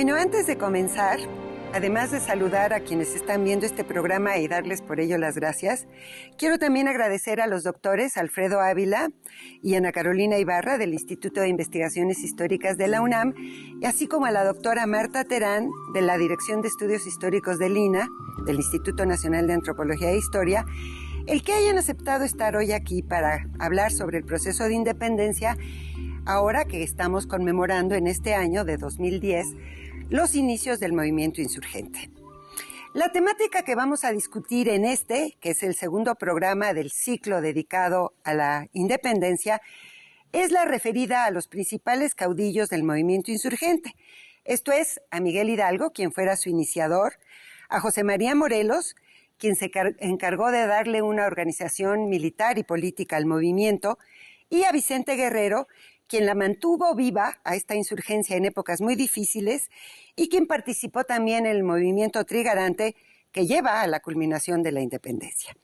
Bueno, antes de comenzar, además de saludar a quienes están viendo este programa y darles por ello las gracias, quiero también agradecer a los doctores Alfredo Ávila y Ana Carolina Ibarra del Instituto de Investigaciones Históricas de la UNAM, y así como a la doctora Marta Terán de la Dirección de Estudios Históricos del INAH, del Instituto Nacional de Antropología e Historia, el que hayan aceptado estar hoy aquí para hablar sobre el proceso de independencia, ahora que estamos conmemorando en este año de 2010 los inicios del movimiento insurgente. La temática que vamos a discutir en que es el segundo programa del ciclo dedicado a la independencia, es la referida a los principales caudillos del movimiento insurgente. Esto es, a Miguel Hidalgo, quien fuera su iniciador, a José María Morelos, quien se encargó de darle una organización militar y política al movimiento, y a Vicente Guerrero, quien la mantuvo viva a esta insurgencia en épocas muy difíciles y quien participó también en el movimiento trigarante que lleva a la culminación de la independencia.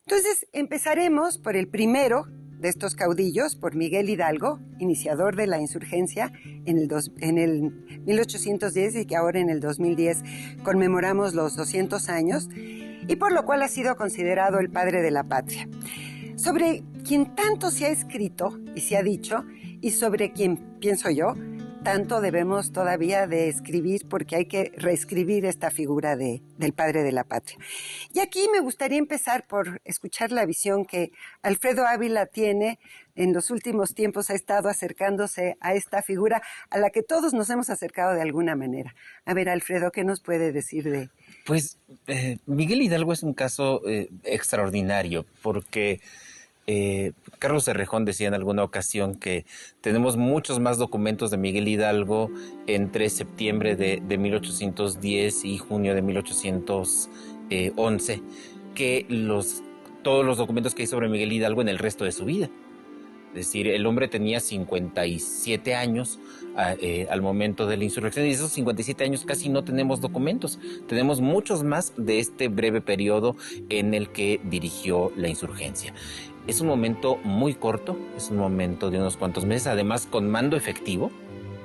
Entonces, empezaremos por el primero de estos caudillos, por Miguel Hidalgo, iniciador de la insurgencia en el 1810 y que ahora en el 2010 conmemoramos los 200 años, y por lo cual ha sido considerado el padre de la patria. Sobre quien tanto se ha escrito y se ha dicho, y sobre quien, pienso yo, tanto debemos todavía de escribir, porque hay que reescribir esta figura del padre de la patria. Y aquí me gustaría empezar por escuchar la visión que Alfredo Ávila tiene. En los últimos tiempos ha estado acercándose a esta figura a la que todos nos hemos acercado de alguna manera. A ver, Alfredo, ¿qué nos puede decir de...? Pues Miguel Hidalgo es un caso extraordinario, porque Carlos Cerrejón decía en alguna ocasión que tenemos muchos más documentos de Miguel Hidalgo entre septiembre de 1810 y junio de 1811 que todos los documentos que hay sobre Miguel Hidalgo en el resto de su vida. Es decir, el hombre tenía 57 años al momento de la insurrección, y esos 57 años casi no tenemos documentos. Tenemos muchos más de este breve periodo en el que dirigió la insurgencia. Es un momento muy corto, es un momento de unos cuantos meses, además con mando efectivo.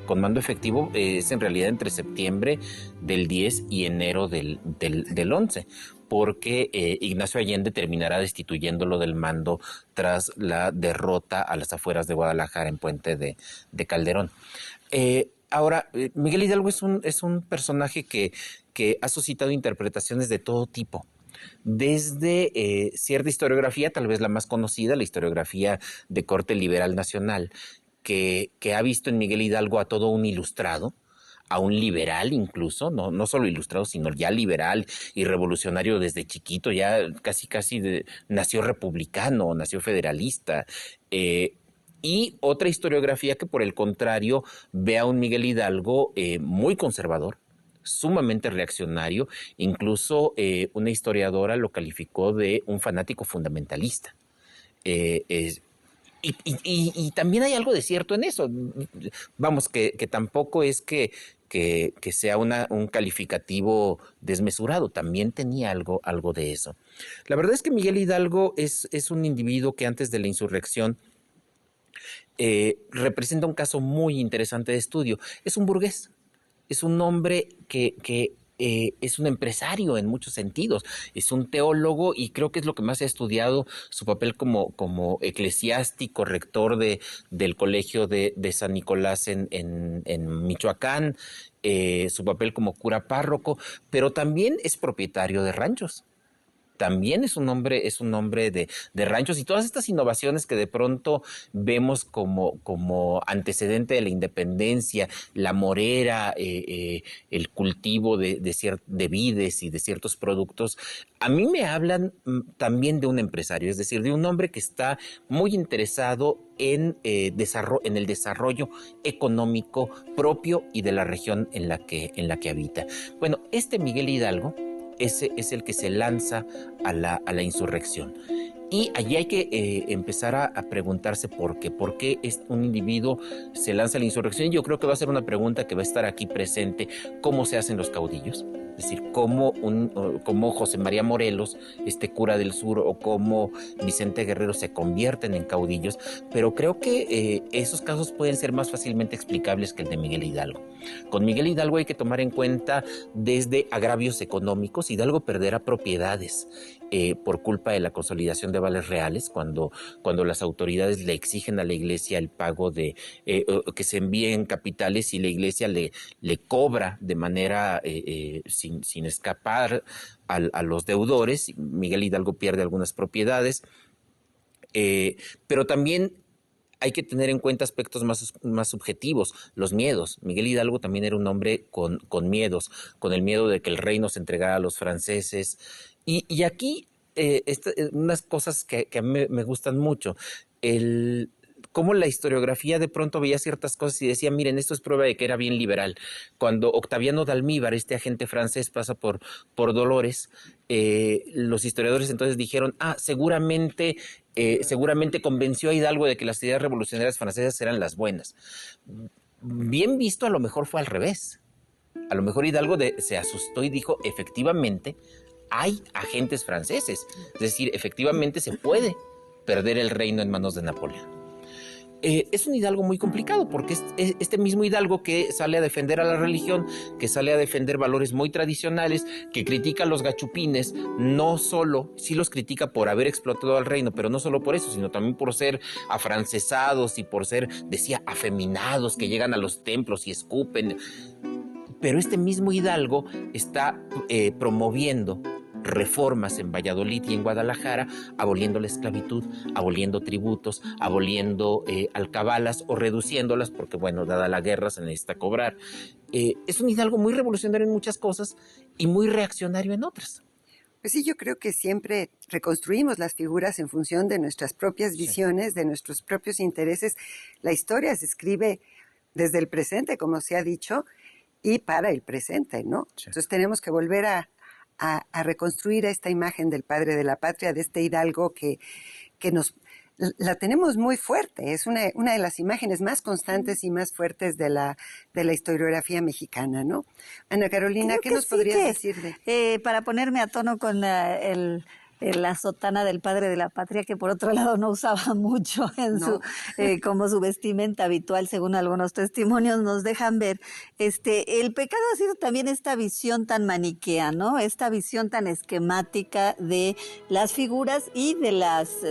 Con mando efectivo es en realidad entre septiembre del 10 y enero del 11, porque Ignacio Allende terminará destituyéndolo del mando tras la derrota a las afueras de Guadalajara en Puente de Calderón. Ahora, Miguel Hidalgo es un personaje que ha suscitado interpretaciones de todo tipo. Desde cierta historiografía, tal vez la más conocida, la historiografía de corte liberal nacional, que ha visto en Miguel Hidalgo a todo un ilustrado, a un liberal incluso, no solo ilustrado, sino ya liberal y revolucionario desde chiquito, ya casi nació republicano, nació federalista. Y otra historiografía que por el contrario ve a un Miguel Hidalgo muy conservador, sumamente reaccionario, incluso una historiadora lo calificó de un fanático fundamentalista. Y también hay algo de cierto en eso. Vamos, que tampoco es que sea un calificativo desmesurado, también tenía algo de eso. La verdad es que Miguel Hidalgo es un individuo que antes de la insurrección representa un caso muy interesante de estudio. Es un burgués. Es un hombre que es un empresario en muchos sentidos, es un teólogo, y creo que es lo que más he estudiado, su papel como eclesiástico, rector del colegio de San Nicolás en Michoacán, su papel como cura párroco, pero también es propietario de ranchos. También es un hombre de ranchos, y todas estas innovaciones que de pronto vemos como antecedente de la independencia, la morera, el cultivo de vides y de ciertos productos, a mí me hablan también de un empresario, es decir, de un hombre que está muy interesado en el desarrollo económico propio y de la región en la que habita. Bueno, Miguel Hidalgo, ese es el que se lanza a la insurrección. Y allí hay que empezar a preguntarse por qué. ¿Por qué un individuo se lanza a la insurrección? Yo creo que va a ser una pregunta que va a estar aquí presente. ¿Cómo se hacen los caudillos? Es decir, cómo José María Morelos, este cura del sur, o cómo Vicente Guerrero se convierten en caudillos, pero creo que esos casos pueden ser más fácilmente explicables que el de Miguel Hidalgo. Con Miguel Hidalgo hay que tomar en cuenta desde agravios económicos. Hidalgo perderá propiedades por culpa de la consolidación de vales reales, cuando las autoridades le exigen a la iglesia el pago de que se envíen capitales, y la iglesia le cobra de manera sin escapar a los deudores. Miguel Hidalgo pierde algunas propiedades, pero también hay que tener en cuenta aspectos más subjetivos, los miedos. Miguel Hidalgo también era un hombre con miedos, con el miedo de que el reino se entregara a los franceses. Y aquí unas cosas que a mí me gustan mucho, cómo la historiografía de pronto veía ciertas cosas y decía, miren, esto es prueba de que era bien liberal. Cuando Octaviano de Almíbar, este agente francés, pasa por Dolores, los historiadores entonces dijeron, seguramente convenció a Hidalgo de que las ideas revolucionarias francesas eran las buenas. Bien visto, a lo mejor fue al revés. A lo mejor Hidalgo se asustó y dijo, efectivamente, hay agentes franceses. Es decir, efectivamente se puede perder el reino en manos de Napoleón. Es un Hidalgo muy complicado, porque es este mismo Hidalgo que sale a defender a la religión, que sale a defender valores muy tradicionales, que critica a los gachupines, no solo, sí los critica por haber explotado al reino, pero no solo por eso, sino también por ser afrancesados y por ser, decía, afeminados, que llegan a los templos y escupen. Pero este mismo Hidalgo está promoviendo reformas en Valladolid y en Guadalajara, aboliendo la esclavitud, aboliendo tributos, aboliendo alcabalas o reduciéndolas, porque bueno, dada la guerra se necesita cobrar. Es un Hidalgo muy revolucionario en muchas cosas y muy reaccionario en otras. Pues sí, yo creo que siempre reconstruimos las figuras en función de nuestras propias visiones, de nuestros propios intereses. La historia se escribe desde el presente, como se ha dicho, y para el presente, ¿no? Sí. Entonces tenemos que volver a reconstruir esta imagen del padre de la patria, de este Hidalgo que la tenemos muy fuerte. Es una de las imágenes más constantes y más fuertes de la historiografía mexicana, ¿no? Ana Carolina, ¿qué nos podrías decir de...? Para ponerme a tono con la sotana del padre de la patria, que por otro lado no usaba mucho como su vestimenta habitual, según algunos testimonios nos dejan ver. El pecado ha sido también esta visión tan maniquea, ¿no? Esta visión tan esquemática de las figuras y de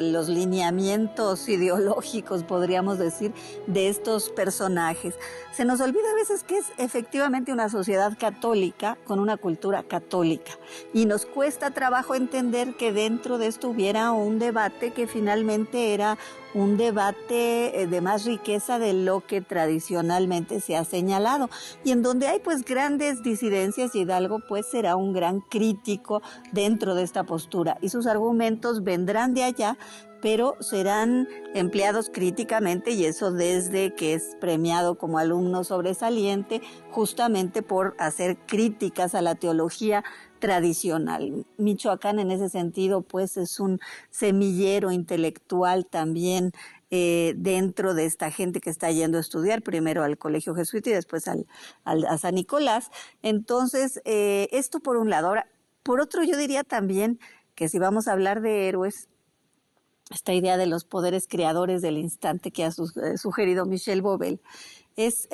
los lineamientos ideológicos, podríamos decir, de estos personajes. Se nos olvida a veces que es efectivamente una sociedad católica con una cultura católica, y nos cuesta trabajo entender que dentro de esto hubiera un debate que finalmente era un debate de más riqueza de lo que tradicionalmente se ha señalado, y en donde hay pues grandes disidencias, y Hidalgo pues será un gran crítico dentro de esta postura, y sus argumentos vendrán de allá, pero serán empleados críticamente, y eso desde que es premiado como alumno sobresaliente, justamente por hacer críticas a la teología tradicional. Michoacán en ese sentido pues es un semillero intelectual también dentro de esta gente que está yendo a estudiar, primero al colegio jesuita y después a San Nicolás. Entonces, esto por un lado. Ahora, por otro, yo diría también que si vamos a hablar de héroes, esta idea de los poderes creadores del instante que ha sugerido Michel Bovell, es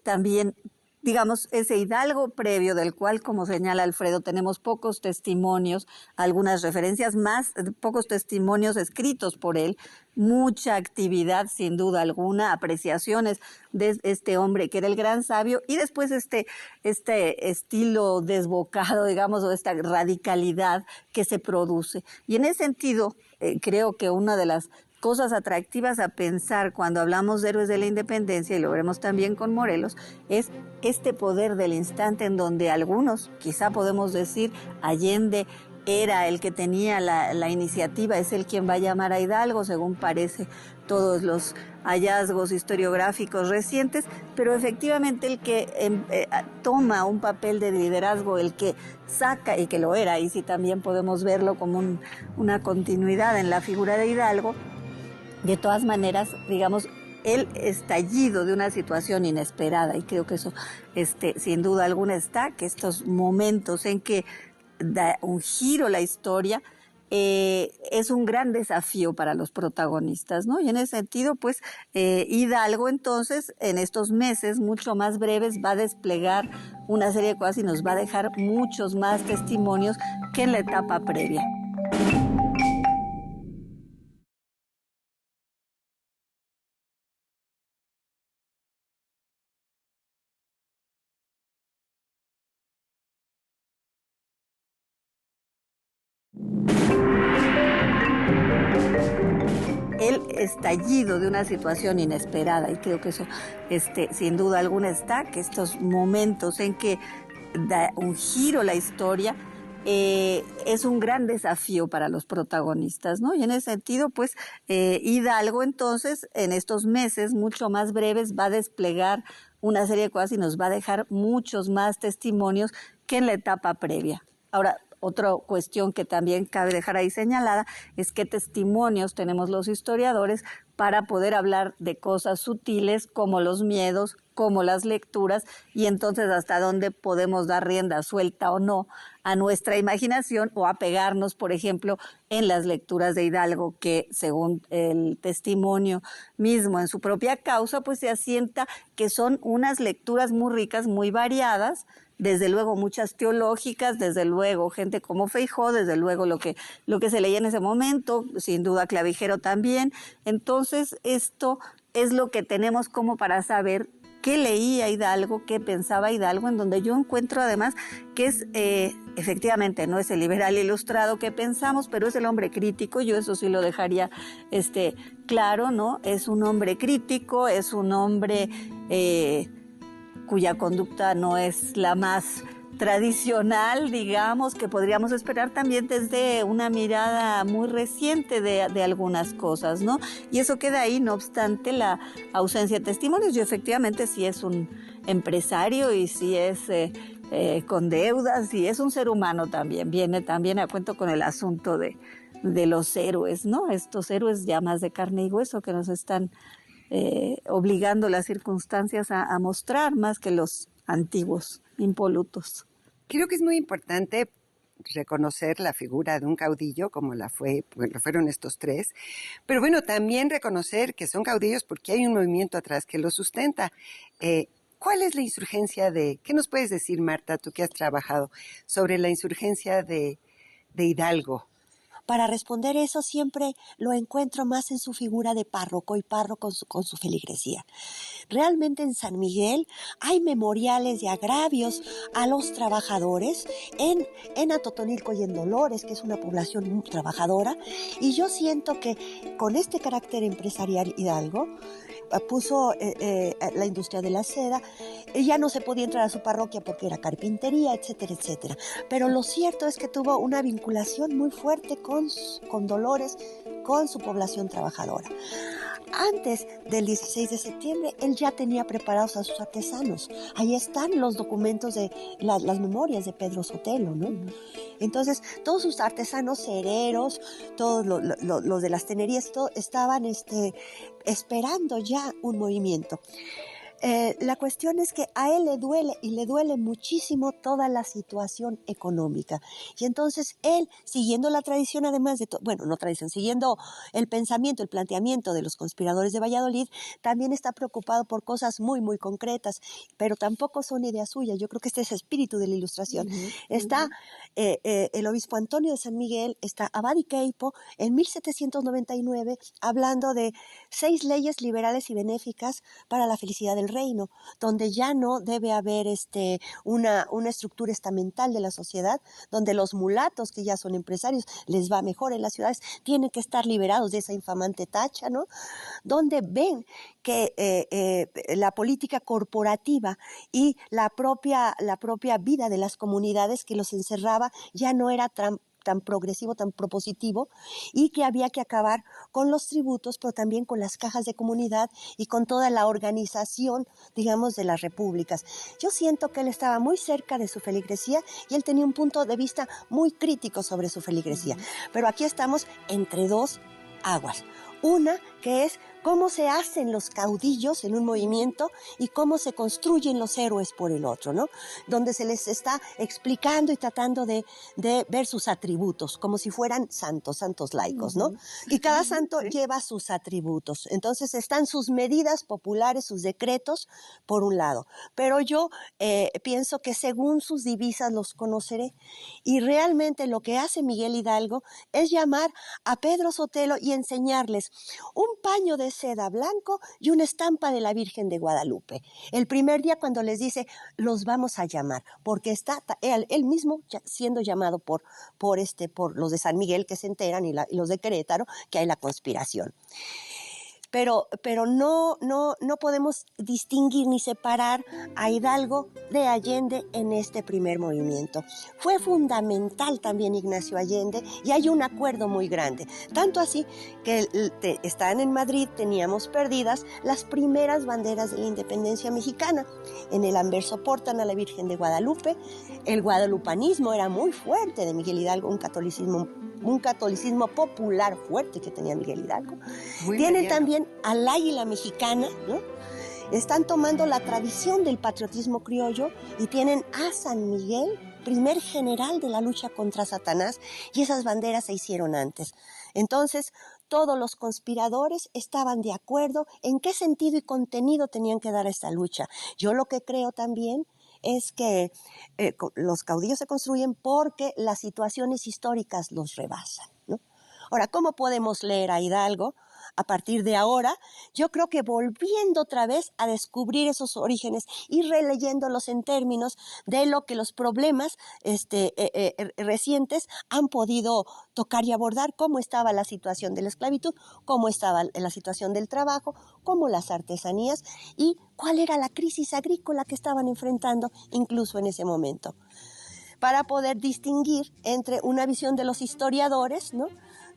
también, digamos, ese Hidalgo previo del cual, como señala Alfredo, tenemos pocos testimonios, algunas referencias más, pocos testimonios escritos por él, mucha actividad sin duda alguna, apreciaciones de este hombre que era el gran sabio, y después este estilo desbocado, digamos, o esta radicalidad que se produce. Y en ese sentido, creo que una de las cosas atractivas a pensar cuando hablamos de héroes de la independencia, y lo veremos también con Morelos, es este poder del instante en donde algunos, quizá podemos decir, Allende era el que tenía la iniciativa, es el quien va a llamar a Hidalgo, según parece todos los hallazgos historiográficos recientes, pero efectivamente el que toma un papel de liderazgo, el que saca, y que lo era, y sí también podemos verlo como una continuidad en la figura de Hidalgo, de todas maneras, digamos, el estallido de una situación inesperada, y creo que eso sin duda alguna está, que estos momentos en que da un giro la historia, es un gran desafío para los protagonistas, ¿no? Y en ese sentido, pues, Hidalgo entonces, en estos meses mucho más breves, va a desplegar una serie de cosas y nos va a dejar muchos más testimonios que en la etapa previa. El estallido de una situación inesperada, y creo que eso sin duda alguna está, que estos momentos en que da un giro la historia, es un gran desafío para los protagonistas, ¿no? Y en ese sentido, pues, Hidalgo entonces, en estos meses mucho más breves, va a desplegar una serie de cosas y nos va a dejar muchos más testimonios que en la etapa previa. Ahora, otra cuestión que también cabe dejar ahí señalada es qué testimonios tenemos los historiadores para poder hablar de cosas sutiles como los miedos, como las lecturas, y entonces hasta dónde podemos dar rienda suelta o no a nuestra imaginación o apegarnos, por ejemplo, en las lecturas de Hidalgo, que según el testimonio mismo en su propia causa, pues se asienta que son unas lecturas muy ricas, muy variadas, desde luego muchas teológicas, desde luego gente como Feijó, desde luego lo que se leía en ese momento, sin duda Clavijero también. Entonces esto es lo que tenemos como para saber qué leía Hidalgo, qué pensaba Hidalgo, en donde yo encuentro además que es, efectivamente, no es el liberal ilustrado que pensamos, pero es el hombre crítico, yo eso sí lo dejaría claro, ¿no? Es un hombre crítico, es un hombre cuya conducta no es la más tradicional, digamos, que podríamos esperar también desde una mirada muy reciente de algunas cosas, ¿no? Y eso queda ahí, no obstante la ausencia de testimonios. Yo efectivamente sí es un empresario y sí es con deudas y es un ser humano también. Viene también a cuento con el asunto de los héroes, ¿no? Estos héroes ya más de carne y hueso que nos están obligando las circunstancias a mostrar más que los antiguos impolutos. Creo que es muy importante reconocer la figura de un caudillo como lo fueron estos tres, pero bueno, también reconocer que son caudillos porque hay un movimiento atrás que los sustenta. ¿Cuál es la insurgencia qué nos puedes decir, Marta, tú que has trabajado sobre la insurgencia de Hidalgo? Para responder eso siempre lo encuentro más en su figura de párroco y párroco con su feligresía. Realmente en San Miguel hay memoriales de agravios a los trabajadores en Atotonilco y en Dolores, que es una población muy trabajadora, y yo siento que con este carácter empresarial Hidalgo puso la industria de la seda, ya no se podía entrar a su parroquia porque era carpintería, etcétera, etcétera. Pero lo cierto es que tuvo una vinculación muy fuerte con Dolores, con su población trabajadora. Antes del 16 de septiembre, él ya tenía preparados a sus artesanos. Ahí están los documentos de las memorias de Pedro Sotelo, ¿no? Entonces, todos sus artesanos cereros, todos los de las tenerías, estaban esperando ya un movimiento. La cuestión es que a él le duele muchísimo toda la situación económica. Y entonces él, siguiendo la tradición, además de siguiendo el pensamiento, el planteamiento de los conspiradores de Valladolid, también está preocupado por cosas muy, muy concretas, pero tampoco son ideas suyas. Yo creo que este es el espíritu de la Ilustración. Está el obispo Antonio de San Miguel, está Abad y Queipo, en 1799, hablando de 6 leyes liberales y benéficas para la felicidad del reino, donde ya no debe haber una estructura estamental de la sociedad, donde los mulatos que ya son empresarios les va mejor en las ciudades, tienen que estar liberados de esa infamante tacha, ¿no? Donde ven que la política corporativa y la propia vida de las comunidades que los encerraba ya no era tan progresivo, tan propositivo, y que había que acabar con los tributos, pero también con las cajas de comunidad y con toda la organización, digamos, de las repúblicas. Yo siento que él estaba muy cerca de su feligresía y él tenía un punto de vista muy crítico sobre su feligresía. Pero aquí estamos entre dos aguas. Una que es cómo se hacen los caudillos en un movimiento y cómo se construyen los héroes por el otro, ¿no? Donde se les está explicando y tratando de ver sus atributos, como si fueran santos laicos, ¿no? Y cada santo lleva sus atributos. Entonces están sus medidas populares, sus decretos, por un lado. Pero yo pienso que según sus divisas los conoceré. Y realmente lo que hace Miguel Hidalgo es llamar a Pedro Sotelo y enseñarles un paño de seda blanco y una estampa de la Virgen de Guadalupe. El primer día cuando les dice, los vamos a llamar, porque está él mismo siendo llamado por los de San Miguel que se enteran y los de Querétaro que hay la conspiración. Pero no podemos distinguir ni separar a Hidalgo de Allende en este primer movimiento. Fue fundamental también Ignacio Allende y hay un acuerdo muy grande. Tanto así que están en Madrid, teníamos perdidas las primeras banderas de la independencia mexicana. En el anverso portan a la Virgen de Guadalupe. El guadalupanismo era muy fuerte de Miguel Hidalgo, un catolicismo popular fuerte que tenía Miguel Hidalgo. Tienen también al águila mexicana, ¿no? Están tomando la tradición del patriotismo criollo y tienen a San Miguel, primer general de la lucha contra Satanás, y esas banderas se hicieron antes. Entonces, todos los conspiradores estaban de acuerdo en qué sentido y contenido tenían que dar a esta lucha. Yo lo que creo también es que los caudillos se construyen porque las situaciones históricas los rebasan, ¿no? Ahora, ¿cómo podemos leer a Hidalgo a partir de ahora? Yo creo que volviendo otra vez a descubrir esos orígenes y releyéndolos en términos de lo que los problemas recientes han podido tocar y abordar, cómo estaba la situación de la esclavitud, cómo estaba la situación del trabajo, cómo las artesanías y cuál era la crisis agrícola que estaban enfrentando incluso en ese momento, para poder distinguir entre una visión de los historiadores, ¿no?,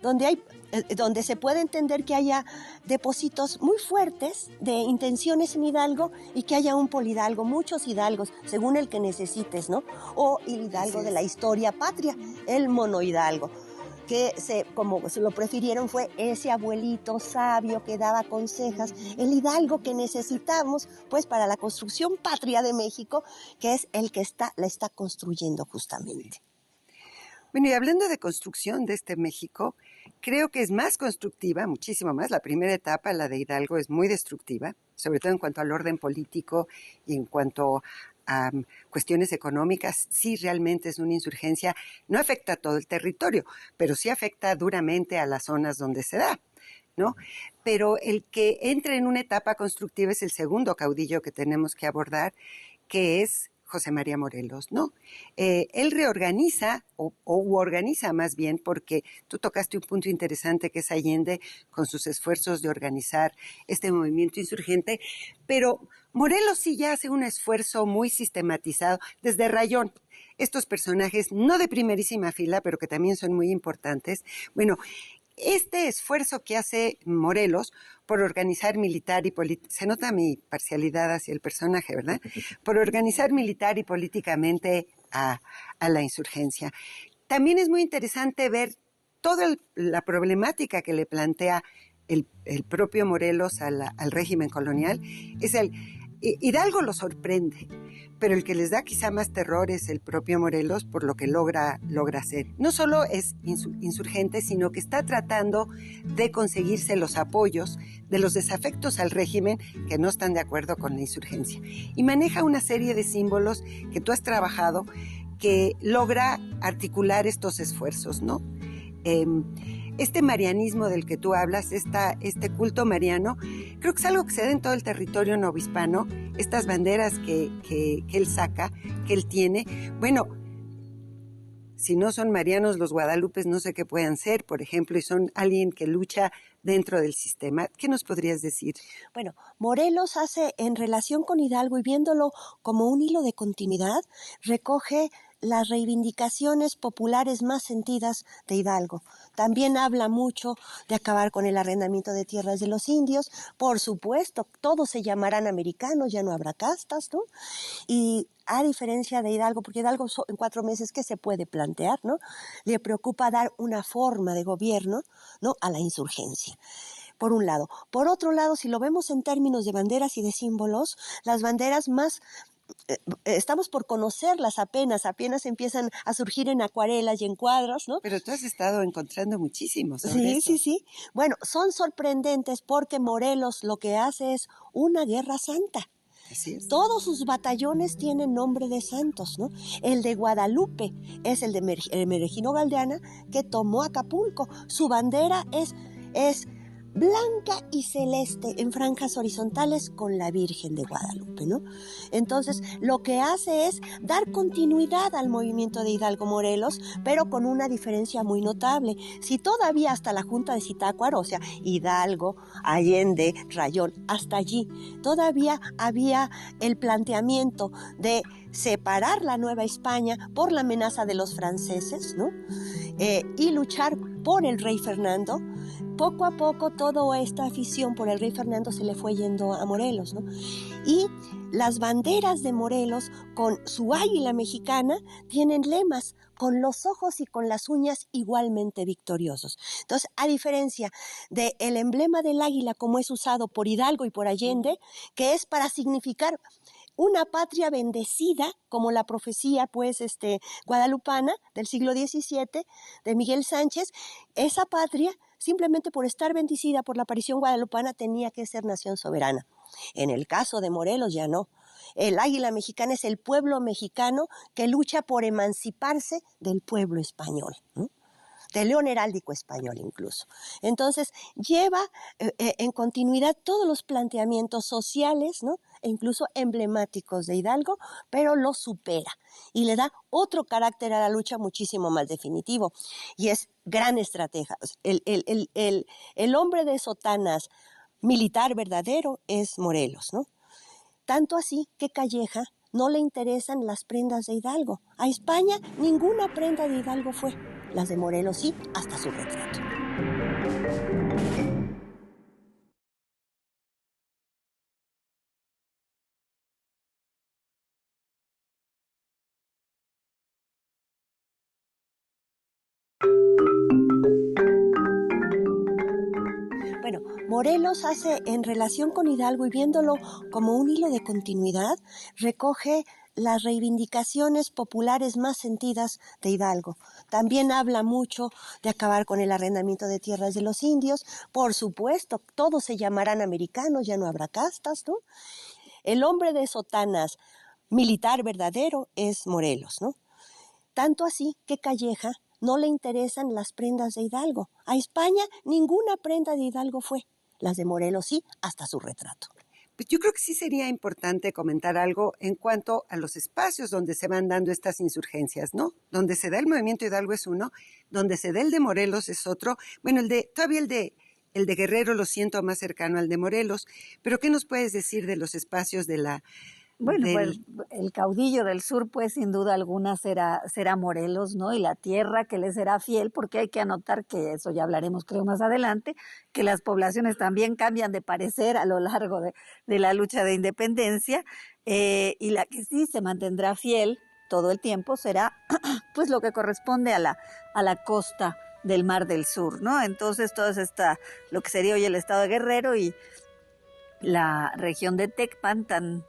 donde se puede entender que haya depósitos muy fuertes de intenciones en Hidalgo y que haya un polhidalgo, muchos hidalgos, según el que necesites, ¿no? O el hidalgo de la historia patria, el monohidalgo, que como se lo prefirieron fue ese abuelito sabio que daba consejas, el hidalgo que necesitamos pues para la construcción patria de México, que es el que la está construyendo justamente. Bueno, y hablando de construcción de este México, creo que es más constructiva, muchísimo más. La primera etapa, la de Hidalgo, es muy destructiva, sobre todo en cuanto al orden político y en cuanto a cuestiones económicas. Sí, realmente es una insurgencia. No afecta a todo el territorio, pero sí afecta duramente a las zonas donde se da, ¿no? Pero el que entre en una etapa constructiva es el segundo caudillo que tenemos que abordar, que es José María Morelos, ¿no? Él reorganiza, o organiza más bien, porque tú tocaste un punto interesante que es Allende con sus esfuerzos de organizar este movimiento insurgente, pero Morelos sí ya hace un esfuerzo muy sistematizado desde Rayón. Estos personajes, no de primerísima fila, pero que también son muy importantes. Bueno, este esfuerzo que hace Morelos por organizar militar y políticamente, se nota mi parcialidad hacia el personaje, ¿verdad? Por organizar militar y políticamente a la insurgencia. También es muy interesante ver toda la problemática que le plantea el propio Morelos al régimen colonial. Hidalgo lo sorprende, pero el que les da quizá más terror es el propio Morelos por lo que logra hacer. No solo es insurgente, sino que está tratando de conseguirse los apoyos de los desafectos al régimen que no están de acuerdo con la insurgencia. Y maneja una serie de símbolos que tú has trabajado que logra articular estos esfuerzos, ¿no? Este marianismo del que tú hablas, este culto mariano, creo que es algo que se da en todo el territorio novohispano, estas banderas que él saca, que él tiene. Bueno, si no son marianos los guadalupes, no sé qué puedan ser, por ejemplo, y son alguien que lucha dentro del sistema. ¿Qué nos podrías decir? Bueno, Morelos hace, en relación con Hidalgo y viéndolo como un hilo de continuidad, recoge las reivindicaciones populares más sentidas de Hidalgo. También habla mucho de acabar con el arrendamiento de tierras de los indios. Por supuesto, todos se llamarán americanos, ya no habrá castas, ¿no? Y a diferencia de Hidalgo, porque Hidalgo en 4 meses, ¿qué se puede plantear, no? Le preocupa dar una forma de gobierno, ¿no?, a la insurgencia. por un lado. Por otro lado, si lo vemos en términos de banderas y de símbolos, las banderas más estamos por conocerlas apenas empiezan a surgir en acuarelas y en cuadros, ¿no? Pero tú has estado encontrando muchísimo sobre Sí, eso. sí, sí. Bueno, son sorprendentes porque Morelos lo que hace es una guerra santa. Así es. Todos sus batallones tienen nombre de santos, ¿no? El de Guadalupe es el de Meregino Galdeana, que tomó Acapulco. Su bandera es blanca y celeste en franjas horizontales con la Virgen de Guadalupe, ¿no? Entonces, lo que hace es dar continuidad al movimiento de Hidalgo Morelos, pero con una diferencia muy notable. Si todavía hasta la Junta de Zitácuaro, o sea, Hidalgo, Allende, Rayón, hasta allí, todavía había el planteamiento de separar la Nueva España por la amenaza de los franceses, ¿no? Y luchar por el rey Fernando. Poco a poco toda esta afición por el rey Fernando se le fue yendo a Morelos, ¿no? Y las banderas de Morelos con su águila mexicana tienen lemas con los ojos y con las uñas igualmente victoriosos. Entonces, a diferencia del emblema del águila como es usado por Hidalgo y por Allende, que es para significar una patria bendecida, como la profecía pues guadalupana del siglo XVII de Miguel Sánchez, esa patria simplemente por estar bendecida por la aparición guadalupana tenía que ser nación soberana. En el caso de Morelos ya no. El águila mexicana es el pueblo mexicano que lucha por emanciparse del pueblo español, ¿no? De león heráldico español incluso. Entonces, lleva en continuidad todos los planteamientos sociales, ¿no? E incluso emblemáticos de Hidalgo, pero lo supera y le da otro carácter a la lucha muchísimo más definitivo. Y es gran estratega. El hombre de sotanas militar verdadero es Morelos, ¿no? Tanto así que Calleja no le interesan las prendas de Hidalgo. A España ninguna prenda de Hidalgo fue. Las de Morelos sí, hasta su retrato. Bueno, Morelos hace en relación con Hidalgo y viéndolo como un hilo de continuidad, recoge las reivindicaciones populares más sentidas de Hidalgo. También habla mucho de acabar con el arrendamiento de tierras de los indios. Por supuesto, todos se llamarán americanos, ya no habrá castas, ¿no? El hombre de sotanas militar verdadero es Morelos, ¿no? Tanto así que Calleja no le interesan las prendas de Hidalgo. A España ninguna prenda de Hidalgo fue. Las de Morelos sí, hasta su retrato. Pues yo creo que sí sería importante comentar algo en cuanto a los espacios donde se van dando estas insurgencias, ¿no? Donde se da el movimiento Hidalgo es uno, donde se da el de Morelos es otro. Bueno, todavía el de Guerrero lo siento más cercano al de Morelos, pero ¿qué nos puedes decir de los espacios de la... Bueno, pues el caudillo del sur, pues sin duda alguna será Morelos, ¿no? Y la tierra que le será fiel, porque hay que anotar que eso ya hablaremos creo más adelante, que las poblaciones también cambian de parecer a lo largo de la lucha de independencia, y la que sí se mantendrá fiel todo el tiempo será pues lo que corresponde a la costa del Mar del Sur, ¿no? Entonces toda lo que sería hoy el estado de Guerrero y la región de Tecpan tan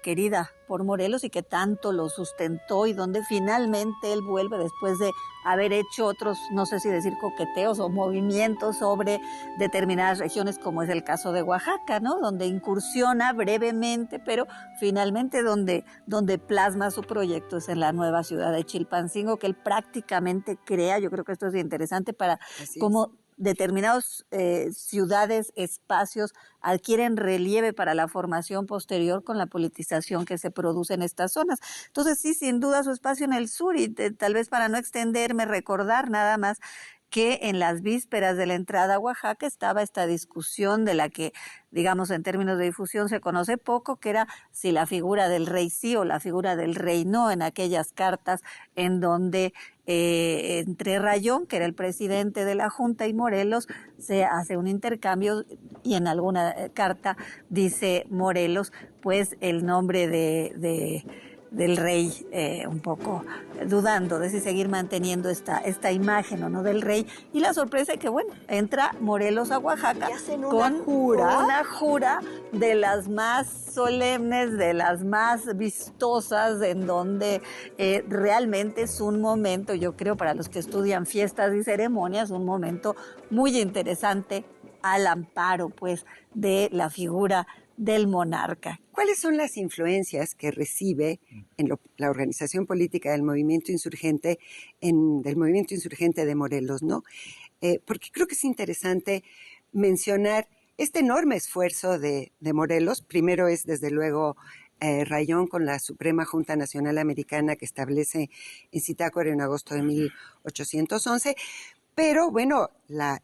querida por Morelos y que tanto lo sustentó y donde finalmente él vuelve después de haber hecho otros, no sé si decir coqueteos o movimientos sobre determinadas regiones, como es el caso de Oaxaca, ¿no? Donde incursiona brevemente, pero finalmente donde plasma su proyecto es en la nueva ciudad de Chilpancingo, que él prácticamente crea. Yo creo que esto es interesante para cómo determinadas ciudades, espacios adquieren relieve para la formación posterior con la politización que se produce en estas zonas. Entonces sí, sin duda su espacio en el sur, y tal vez para no extenderme, recordar nada más que en las vísperas de la entrada a Oaxaca estaba esta discusión de la que, digamos, en términos de difusión se conoce poco, que era si la figura del rey sí o la figura del rey no, en aquellas cartas en donde entre Rayón, que era el presidente de la Junta, y Morelos, se hace un intercambio y en alguna carta dice Morelos, pues el nombre de del rey, un poco dudando de si seguir manteniendo esta imagen o no del rey. Y la sorpresa es que, bueno, entra Morelos a Oaxaca con una jura de las más solemnes, de las más vistosas, en donde realmente es un momento, yo creo, para los que estudian fiestas y ceremonias, un momento muy interesante al amparo, pues, de la figura del monarca. ¿Cuáles son las influencias que recibe en la organización política del movimiento insurgente, del movimiento insurgente de Morelos, ¿no? Porque creo que es interesante mencionar este enorme esfuerzo de Morelos. Primero es, desde luego, Rayón con la Suprema Junta Nacional Americana que establece en Zitácuaro en agosto de 1811, pero bueno,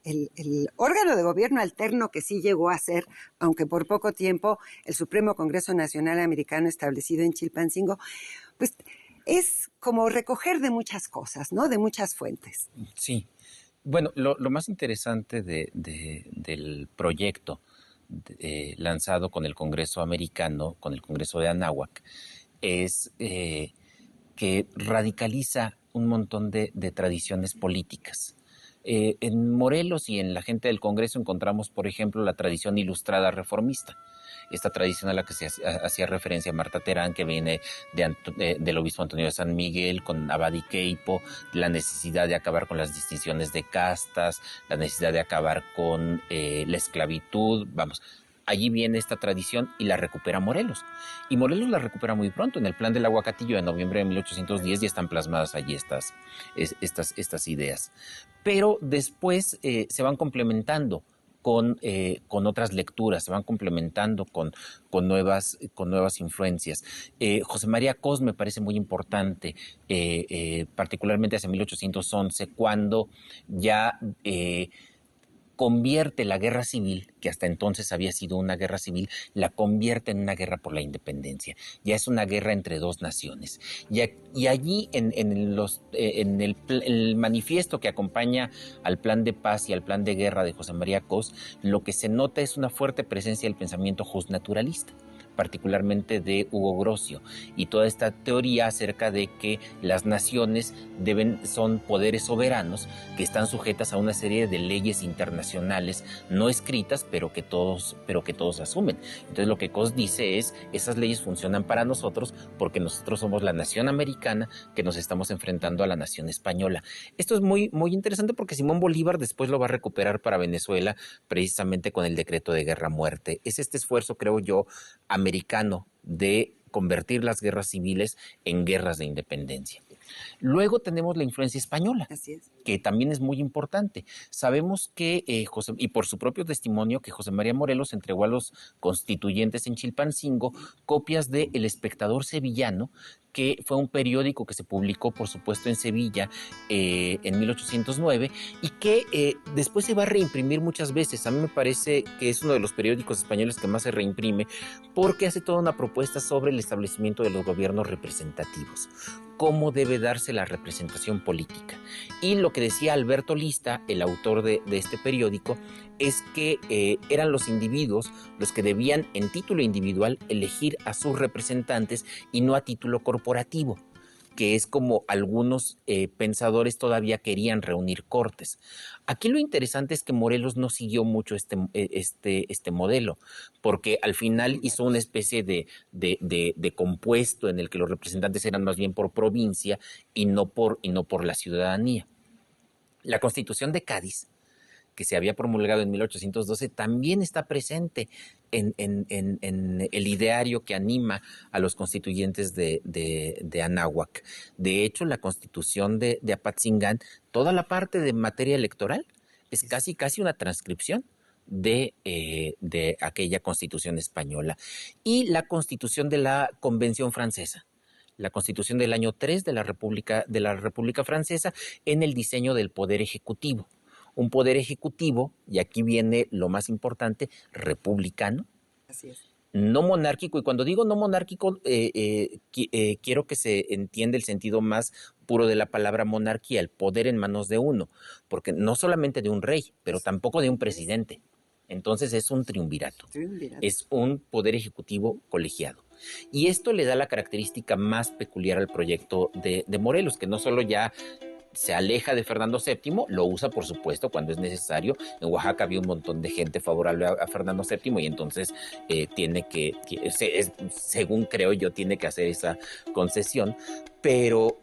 el órgano de gobierno alterno que sí llegó a ser, aunque por poco tiempo, el Supremo Congreso Nacional Americano establecido en Chilpancingo, pues es como recoger de muchas cosas, ¿no? De muchas fuentes. Sí. Bueno, lo más interesante del proyecto lanzado con el Congreso americano, con el Congreso de Anáhuac, es que radicaliza un montón de tradiciones políticas. En Morelos y en la gente del Congreso encontramos, por ejemplo, la tradición ilustrada reformista. Esta tradición a la que se hacía referencia Marta Terán, que viene del obispo Antonio de San Miguel, con Abad y Queipo, la necesidad de acabar con las distinciones de castas, la necesidad de acabar con la esclavitud, vamos. Allí viene esta tradición y la recupera Morelos. Y Morelos la recupera muy pronto. En el plan del Aguacatillo de noviembre de 1810 ya están plasmadas allí estas ideas. Pero después se van complementando con otras lecturas, se van complementando con nuevas influencias. José María Cos me parece muy importante, particularmente hacia 1811, cuando ya convierte la guerra civil, que hasta entonces había sido una guerra civil, la convierte en una guerra por la independencia. Ya es una guerra entre dos naciones. Y allí, en el manifiesto que acompaña al plan de paz y al plan de guerra de José María Cos, lo que se nota es una fuerte presencia del pensamiento justnaturalista, particularmente de Hugo Grocio, y toda esta teoría acerca de que las naciones son poderes soberanos que están sujetas a una serie de leyes internacionales no escritas, pero que todos asumen. Entonces lo que Cos dice es, esas leyes funcionan para nosotros porque nosotros somos la nación americana que nos estamos enfrentando a la nación española. Esto es muy, muy interesante porque Simón Bolívar después lo va a recuperar para Venezuela precisamente con el decreto de guerra-muerte. Es este esfuerzo, creo yo, americano de convertir las guerras civiles en guerras de independencia. Luego tenemos la influencia española, que también es muy importante. Sabemos que y por su propio testimonio, que José María Morelos entregó a los constituyentes en Chilpancingo copias de El Espectador Sevillano, que fue un periódico que se publicó, por supuesto, en Sevilla en 1809 y que después se va a reimprimir muchas veces. A mí me parece que es uno de los periódicos españoles que más se reimprime porque hace toda una propuesta sobre el establecimiento de los gobiernos representativos, cómo debe darse la representación política. Y lo que decía Alberto Lista, el autor de este periódico, es que eran los individuos los que debían en título individual elegir a sus representantes y no a título corporativo, que es como algunos pensadores todavía querían reunir cortes. Aquí lo interesante es que Morelos no siguió mucho este modelo, porque al final hizo una especie de compuesto en el que los representantes eran más bien por provincia y no por la ciudadanía. La Constitución de Cádiz, que se había promulgado en 1812, también está presente en el ideario que anima a los constituyentes de Anáhuac. De hecho, la Constitución de Apatzingán, toda la parte de materia electoral, es casi una transcripción de aquella Constitución española. Y la Constitución de la Convención Francesa, la Constitución del año 3 de la República Francesa, en el diseño del Poder Ejecutivo. Un poder ejecutivo, y aquí viene lo más importante, republicano, así es, no monárquico. Y cuando digo no monárquico, quiero que se entienda el sentido más puro de la palabra monarquía, el poder en manos de uno, porque no solamente de un rey, pero tampoco de un presidente. Entonces es un triunvirato. Es un poder ejecutivo colegiado. Y esto le da la característica más peculiar al proyecto de Morelos, que no solo ya se aleja de Fernando VII, lo usa por supuesto cuando es necesario. En Oaxaca había un montón de gente favorable a Fernando VII y entonces según creo yo, tiene que hacer esa concesión, pero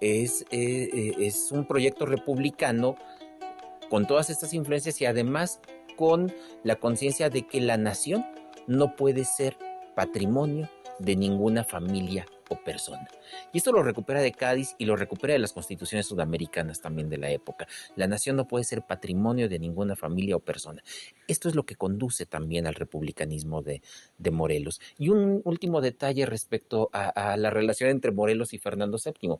es un proyecto republicano con todas estas influencias y además con la conciencia de que la nación no puede ser patrimonio de ninguna familia o persona. Y esto lo recupera de Cádiz y lo recupera de las constituciones sudamericanas también de la época. La nación no puede ser patrimonio de ninguna familia o persona. Esto es lo que conduce también al republicanismo de Morelos. Y un último detalle respecto a la relación entre Morelos y Fernando VII.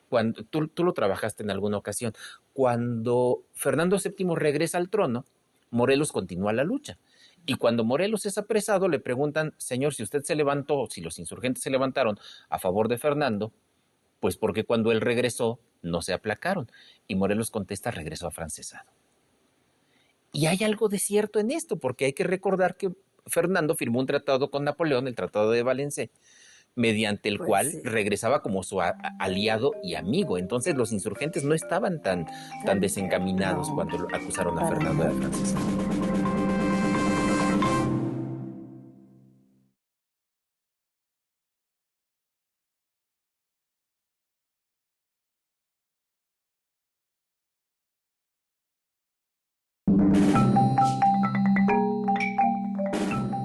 Cuando tú lo trabajaste en alguna ocasión. Cuando Fernando VII regresa al trono, Morelos continúa la lucha. Y cuando Morelos es apresado, le preguntan, señor, si usted se levantó, si los insurgentes se levantaron a favor de Fernando, pues porque cuando él regresó no se aplacaron. Y Morelos contesta, regresó afrancesado. Y hay algo de cierto en esto, porque hay que recordar que Fernando firmó un tratado con Napoleón, el Tratado de Valencé, mediante el cual regresaba como su aliado y amigo. Entonces los insurgentes no estaban tan desencaminados cuando acusaron a Fernando de afrancesado.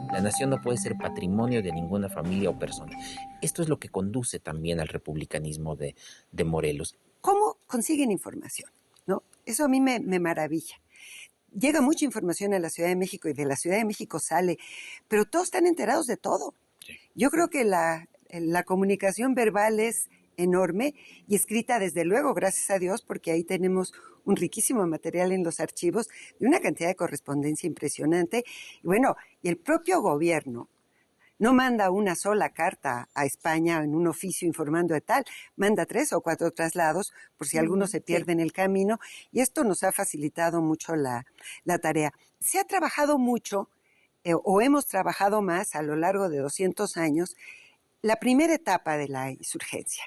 La nación no puede ser patrimonio de ninguna familia o persona. Esto es lo que conduce también al republicanismo de Morelos. ¿Cómo consiguen información? ¿No? Eso a mí me maravilla. Llega mucha información a la Ciudad de México y de la Ciudad de México sale, pero todos están enterados de todo. Sí. Yo creo que la comunicación verbal es enorme y escrita desde luego, gracias a Dios, porque ahí tenemos un riquísimo material en los archivos de una cantidad de correspondencia impresionante. Y bueno, y el propio gobierno no manda una sola carta a España en un oficio informando de tal, manda 3 o 4 traslados por si alguno se pierde en el camino, y esto nos ha facilitado mucho la tarea. Se ha trabajado mucho, o hemos trabajado más a lo largo de 200 años, la primera etapa de la insurgencia.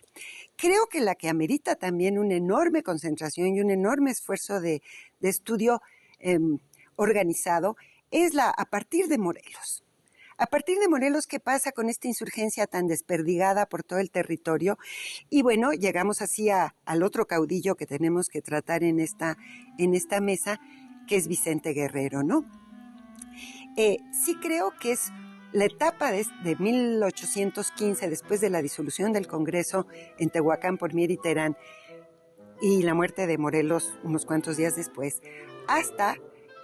Creo que la que amerita también una enorme concentración y un enorme esfuerzo de estudio organizado es a partir de Morelos. A partir de Morelos, ¿qué pasa con esta insurgencia tan desperdigada por todo el territorio? Y bueno, llegamos así al otro caudillo que tenemos que tratar en esta mesa, que es Vicente Guerrero, ¿no? Sí creo que es la etapa de 1815, después de la disolución del Congreso en Tehuacán por Mier y Terán, y la muerte de Morelos unos cuantos días después, hasta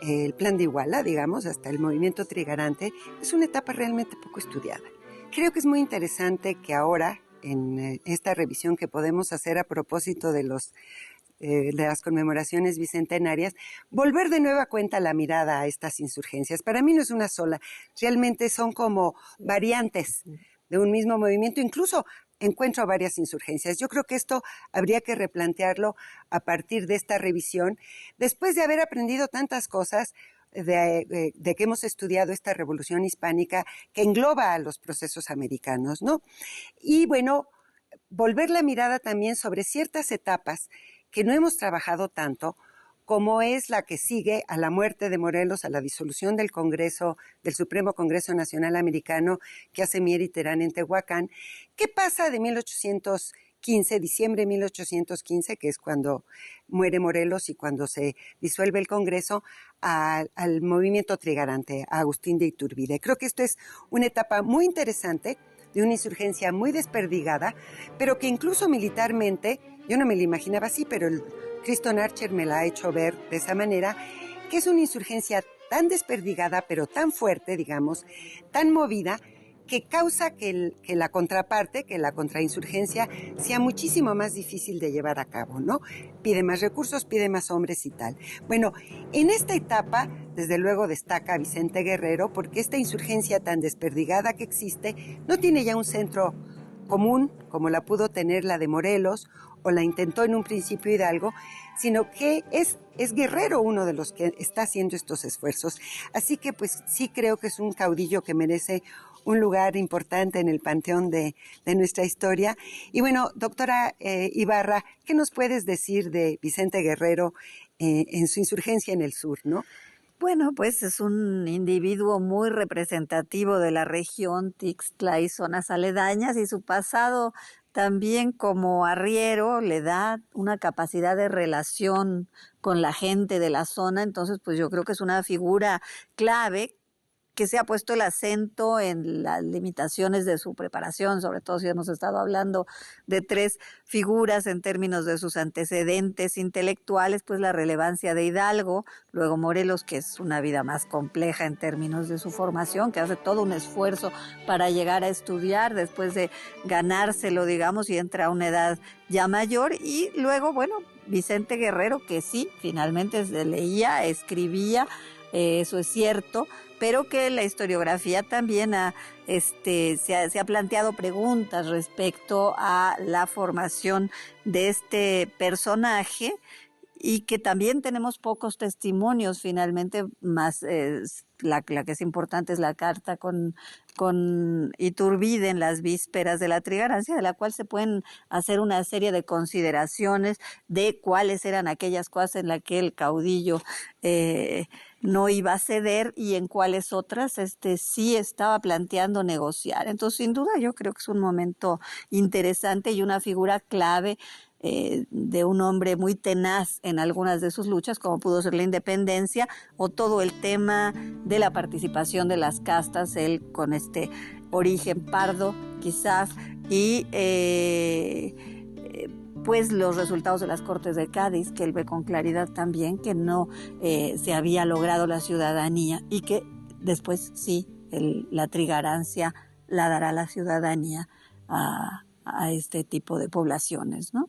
el Plan de Iguala, digamos, hasta el movimiento trigarante, es una etapa realmente poco estudiada. Creo que es muy interesante que ahora, en esta revisión que podemos hacer a propósito de las conmemoraciones bicentenarias, volver de nueva cuenta la mirada a estas insurgencias. Para mí no es una sola, realmente son como variantes de un mismo movimiento, incluso encuentro varias insurgencias. Yo creo que esto habría que replantearlo a partir de esta revisión, después de haber aprendido tantas cosas de que hemos estudiado esta revolución hispánica que engloba a los procesos americanos, ¿no? Y bueno, volver la mirada también sobre ciertas etapas que no hemos trabajado tanto, como es la que sigue a la muerte de Morelos, a la disolución del Congreso, del Supremo Congreso Nacional Americano, que hace Mier y Terán en Tehuacán. ¿Qué pasa de 1815, diciembre de 1815, que es cuando muere Morelos y cuando se disuelve el Congreso, al movimiento trigarante, a Agustín de Iturbide? Creo que esto es una etapa muy interesante, de una insurgencia muy desperdigada, pero que incluso militarmente, yo no me la imaginaba así, pero el Criston Archer me la ha hecho ver de esa manera, que es una insurgencia tan desperdigada, pero tan fuerte, digamos, tan movida, que causa que la contraparte, que la contrainsurgencia, sea muchísimo más difícil de llevar a cabo, ¿no? Pide más recursos, pide más hombres y tal. Bueno, en esta etapa, desde luego destaca Vicente Guerrero, porque esta insurgencia tan desperdigada que existe no tiene ya un centro común, como la pudo tener la de Morelos, o la intentó en un principio Hidalgo, sino que es Guerrero uno de los que está haciendo estos esfuerzos. Así que pues sí creo que es un caudillo que merece un lugar importante en el panteón de nuestra historia. Y bueno, doctora Ibarra, ¿qué nos puedes decir de Vicente Guerrero en su insurgencia en el sur, no? Bueno, pues es un individuo muy representativo de la región Tixtla y zonas aledañas, y su pasado también como arriero le da una capacidad de relación con la gente de la zona. Entonces, pues yo creo que es una figura clave que se ha puesto el acento en las limitaciones de su preparación, sobre todo si hemos estado hablando de tres figuras en términos de sus antecedentes intelectuales, pues la relevancia de Hidalgo, luego Morelos, que es una vida más compleja en términos de su formación, que hace todo un esfuerzo para llegar a estudiar después de ganárselo, digamos, y entra a una edad ya mayor, y luego, bueno, Vicente Guerrero, que sí, finalmente se leía, escribía, eso es cierto, pero que la historiografía también se ha planteado preguntas respecto a la formación de este personaje, y que también tenemos pocos testimonios. Finalmente, más la que es importante es la carta con Iturbide en las vísperas de la Trigarancia, de la cual se pueden hacer una serie de consideraciones de cuáles eran aquellas cosas en las que el caudillo no iba a ceder y en cuáles otras sí estaba planteando negociar. Entonces, sin duda, yo creo que es un momento interesante y una figura clave de un hombre muy tenaz en algunas de sus luchas, como pudo ser la independencia o todo el tema de la participación de las castas, él con este origen pardo quizás, y pues los resultados de las Cortes de Cádiz, que él ve con claridad también que no se había logrado la ciudadanía, y que después sí, la trigarancia la dará la ciudadanía a este tipo de poblaciones, ¿no?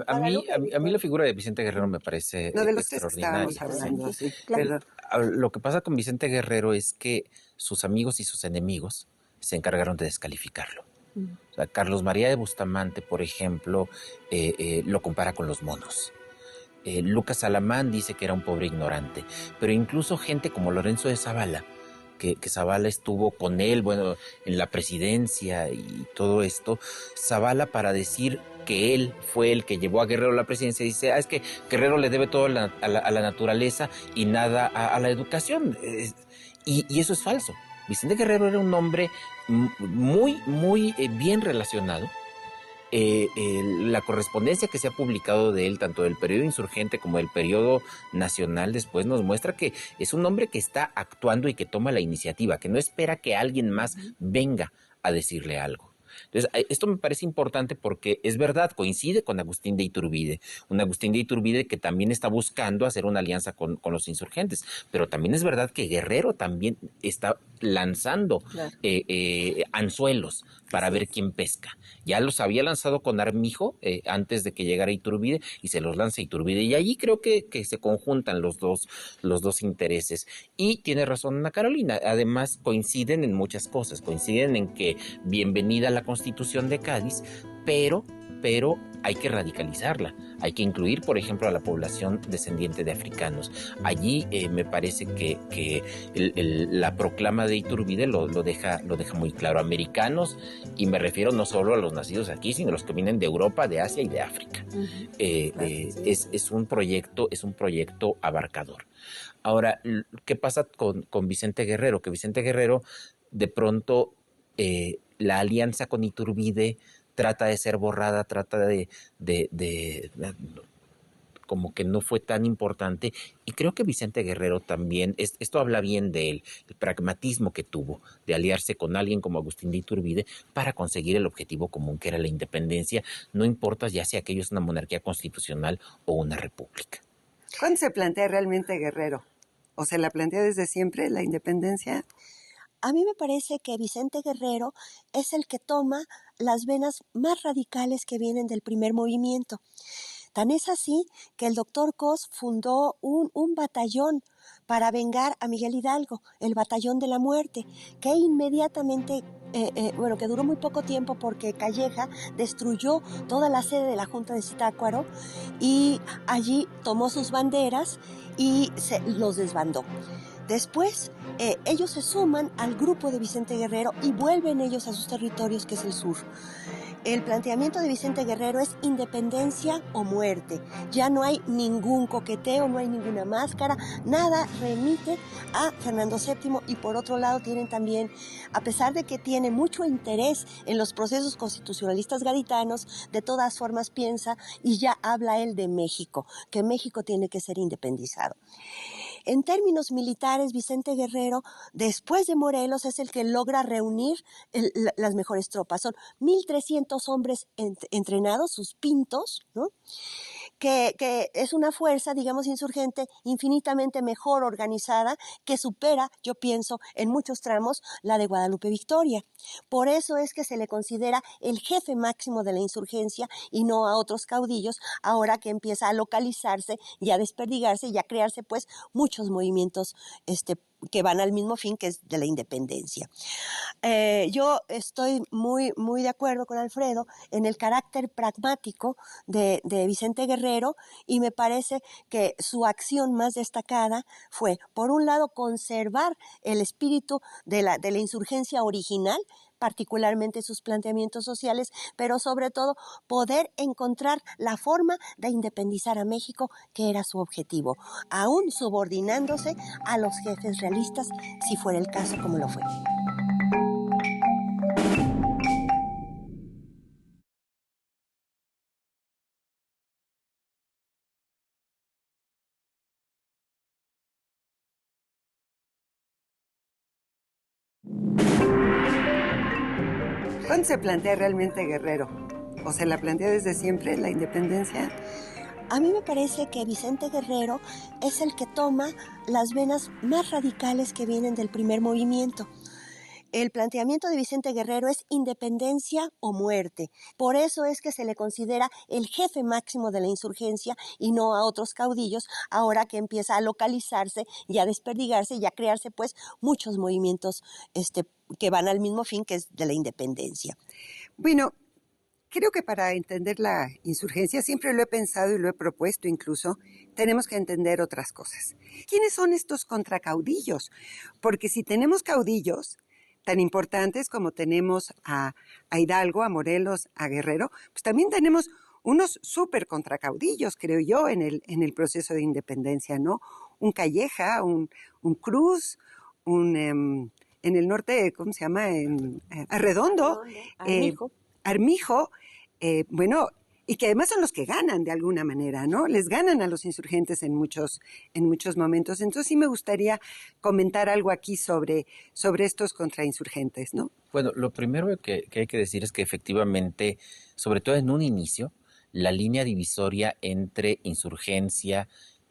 A mí la figura de Vicente Guerrero me parece No, de los tres extraordinaria. estábamos hablando, sí, claro. Lo que pasa con Vicente Guerrero es que sus amigos y sus enemigos se encargaron de descalificarlo. O sea, Carlos María de Bustamante, por ejemplo, lo compara con los monos. Lucas Alamán dice que era un pobre ignorante, pero incluso gente como Lorenzo de Zavala, que Zavala estuvo con él, bueno, en la presidencia y todo esto, Zavala, para decir que él fue el que llevó a Guerrero a la presidencia, dice, es que Guerrero le debe todo a la naturaleza y nada a la educación. Y eso es falso. Vicente Guerrero era un hombre muy, muy bien relacionado. La correspondencia que se ha publicado de él, tanto del periodo insurgente como del periodo nacional, después nos muestra que es un hombre que está actuando y que toma la iniciativa, que no espera que alguien más venga a decirle algo. Entonces, esto me parece importante porque es verdad, coincide con Agustín de Iturbide, un Agustín de Iturbide que también está buscando hacer una alianza con los insurgentes, pero también es verdad que Guerrero también está lanzando anzuelos para ver quién pesca. Ya los había lanzado con Armijo antes de que llegara Iturbide, y se los lanza Iturbide, y allí creo que se conjuntan los dos intereses. Y tiene razón Ana Carolina, además coinciden en muchas cosas, coinciden en que bienvenida la Constitución de Cádiz, pero hay que radicalizarla, hay que incluir, por ejemplo, a la población descendiente de africanos. Allí me parece que la proclama de Iturbide lo deja muy claro. Americanos, y me refiero no solo a los nacidos aquí, sino a los que vienen de Europa, de Asia y de África. Es un proyecto abarcador. Ahora, ¿qué pasa con Vicente Guerrero? Que Vicente Guerrero, de pronto, la alianza con Iturbide trata de ser borrada, trata de como que no fue tan importante, y creo que Vicente Guerrero también, esto habla bien de él, el pragmatismo que tuvo de aliarse con alguien como Agustín de Iturbide para conseguir el objetivo común, que era la independencia, no importa ya sea aquello es una monarquía constitucional o una república. ¿Cuándo se plantea realmente Guerrero? ¿O se la plantea desde siempre la independencia? A mí me parece que Vicente Guerrero es el que toma las venas más radicales que vienen del primer movimiento. Tan es así que el doctor Cos fundó un batallón para vengar a Miguel Hidalgo, el Batallón de la Muerte, que inmediatamente, que duró muy poco tiempo porque Calleja destruyó toda la sede de la Junta de Zitácuaro y allí tomó sus banderas y los desbandó. Después, ellos se suman al grupo de Vicente Guerrero y vuelven ellos a sus territorios, que es el sur. El planteamiento de Vicente Guerrero es independencia o muerte. Ya no hay ningún coqueteo, no hay ninguna máscara, nada remite a Fernando VII. Y por otro lado tienen también, a pesar de que tiene mucho interés en los procesos constitucionalistas gaditanos, de todas formas piensa y ya habla él de México, que México tiene que ser independizado. En términos militares, Vicente Guerrero, después de Morelos, es el que logra reunir las mejores tropas. Son 1,300 hombres entrenados, sus pintos, ¿no? Que es una fuerza, digamos, insurgente infinitamente mejor organizada, que supera, yo pienso, en muchos tramos, la de Guadalupe Victoria. Por eso es que se le considera el jefe máximo de la insurgencia y no a otros caudillos, ahora que empieza a localizarse y a desperdigarse y a crearse, pues, muchos movimientos que van al mismo fin, que es de la independencia. Yo estoy muy, muy de acuerdo con Alfredo en el carácter pragmático de Vicente Guerrero, y me parece que su acción más destacada fue, por un lado, conservar el espíritu de la insurgencia original, particularmente sus planteamientos sociales, pero sobre todo poder encontrar la forma de independizar a México, que era su objetivo, aún subordinándose a los jefes realistas, si fuera el caso, como lo fue. ¿Cuándo se plantea realmente Guerrero? ¿O se la plantea desde siempre, la independencia? A mí me parece que Vicente Guerrero es el que toma las venas más radicales que vienen del primer movimiento. El planteamiento de Vicente Guerrero es independencia o muerte. Por eso es que se le considera el jefe máximo de la insurgencia y no a otros caudillos, ahora que empieza a localizarse y a desperdigarse y a crearse, pues, muchos movimientos que van al mismo fin, que es de la independencia. Bueno, creo que para entender la insurgencia, siempre lo he pensado y lo he propuesto incluso, tenemos que entender otras cosas. ¿Quiénes son estos contracaudillos? Porque si tenemos caudillos tan importantes como tenemos a Hidalgo, a Morelos, a Guerrero, pues también tenemos unos súper contracaudillos, creo yo, en el proceso de independencia, ¿no? Un Calleja, un Cruz, en el norte, ¿cómo se llama? Arredondo, Armijo, bueno, y que además son los que ganan de alguna manera, ¿no? Les ganan a los insurgentes en muchos momentos. Entonces sí me gustaría comentar algo aquí sobre estos contrainsurgentes, ¿no? Bueno, lo primero que hay que decir es que efectivamente, sobre todo en un inicio, la línea divisoria entre insurgencia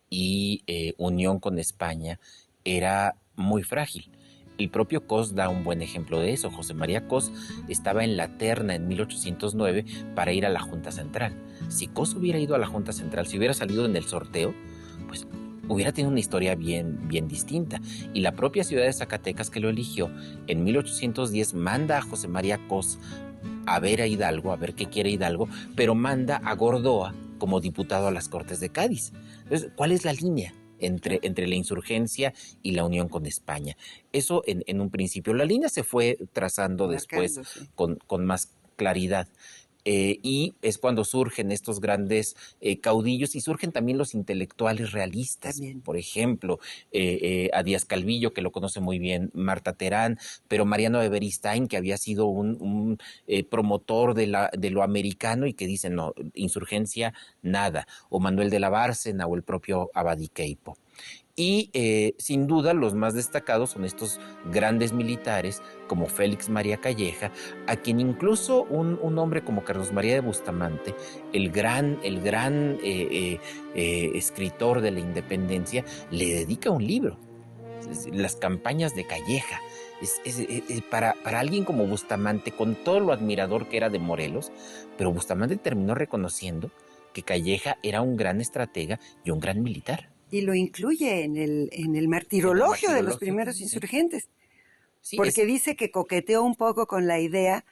y unión con España era muy frágil. El propio Cos da un buen ejemplo de eso. José María Cos estaba en la terna en 1809 para ir a la Junta Central. Si Cos hubiera ido a la Junta Central, si hubiera salido en el sorteo, pues hubiera tenido una historia bien distinta. Y la propia ciudad de Zacatecas, que lo eligió, en 1810 manda a José María Cos a ver a Hidalgo, a ver qué quiere Hidalgo, pero manda a Gordoa como diputado a las Cortes de Cádiz. Entonces, ¿cuál es la línea entre la insurgencia y la unión con España? Eso en un principio. La línea se fue trazando después con más claridad. Y es cuando surgen estos grandes caudillos y surgen también los intelectuales realistas. También. Por ejemplo, a Díaz Calvillo, que lo conoce muy bien, Marta Terán, pero Mariano Eberistain, que había sido un promotor de lo americano y que dice, no, insurgencia, nada. O Manuel de la Bárcena o el propio Abadiqueipo. Y sin duda los más destacados son estos grandes militares como Félix María Calleja, a quien incluso un hombre como Carlos María de Bustamante, el gran escritor de la independencia, le dedica un libro, Las campañas de Calleja. Para alguien como Bustamante, con todo lo admirador que era de Morelos, pero Bustamante terminó reconociendo que Calleja era un gran estratega y un gran militar. Y lo incluye en el martirologio de los primeros insurgentes. Sí, porque dice que coqueteó un poco con la idea